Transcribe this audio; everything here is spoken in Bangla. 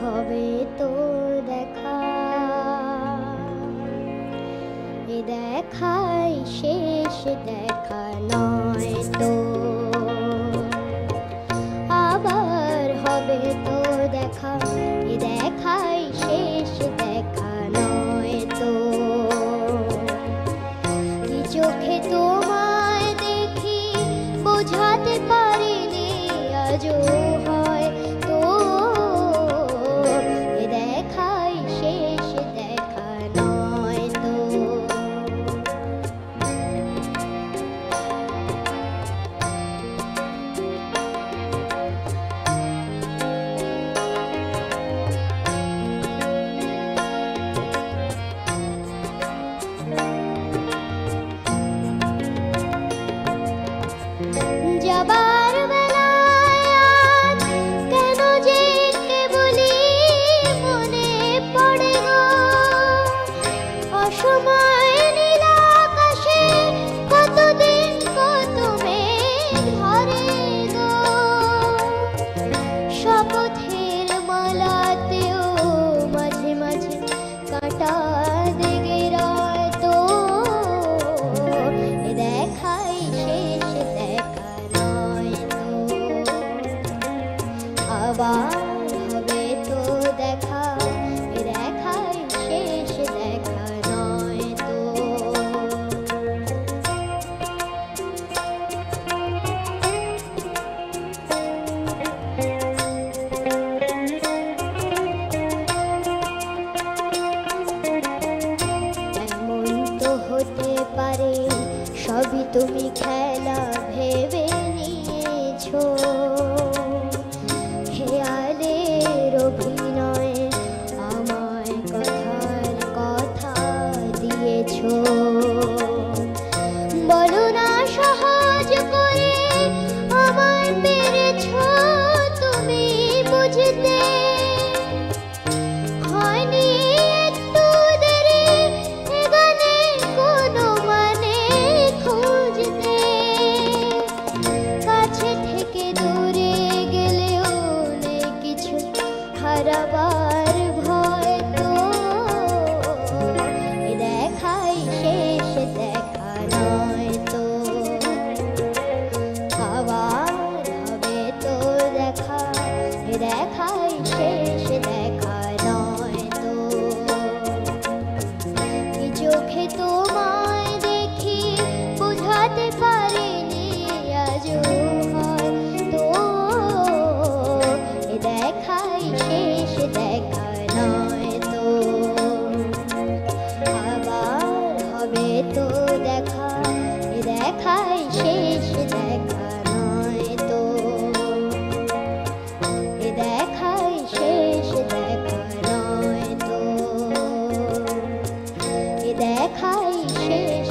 হবে তো দেখা, এ দেখাই শেষ দেখা নয় তো, আবার হবে তো দেখা, এ দেখাই শেষ দেখা নয় তো। কি চোখে তোমায় দেখি বোঝাতে পারিনি আজও হয় তো, এ দেখাই শেষ দেখা নয় তো। যাবার বেলায় আজ কেন যে কেবলই মনে পড়ে গো, অসময় নীল আকাশে কতদিন কত মেঘ ধরে গো, শপথের মালাতেও মাঝে মাঝে কাঁটা লেগে রয় তো, এ দেখাই শেষ দেখা নয় তো, আবার হবে তো দেখা, এ দেখাই শেষ দেখা নয় তো। এমন তো হতে পারে সবই তুমি খেলা ভেবে নিয়েছো, খেয়ালের অভিনয়ে আমায় কথার কথা দিয়েছো। বলো না সহজ করে আমায় পেরেছো তুমি বুঝতে, হয়নি একটু দেরি এ গানের কোনো মানে খুঁজতে, কাছে থেকে দূরে গেলেও নেই কিছু হারাবার ভয় তো, এ দেখাই শেষ দেখা নয় তো, আবার হবে তো দেখা, এ দেখাই শেষ দেখা নয় তো। কি চোখে তোমায় দেখি বোঝাতে পারিনি আজও হয় তো, এ দেখাই শেষ দেখা নয় তো, আবার হবে তো দেখা, এ দেখাই শেষ দেখা নয় তো, এ দেখাই শেষ দেখা নয় তো, এ দেখাই শেষ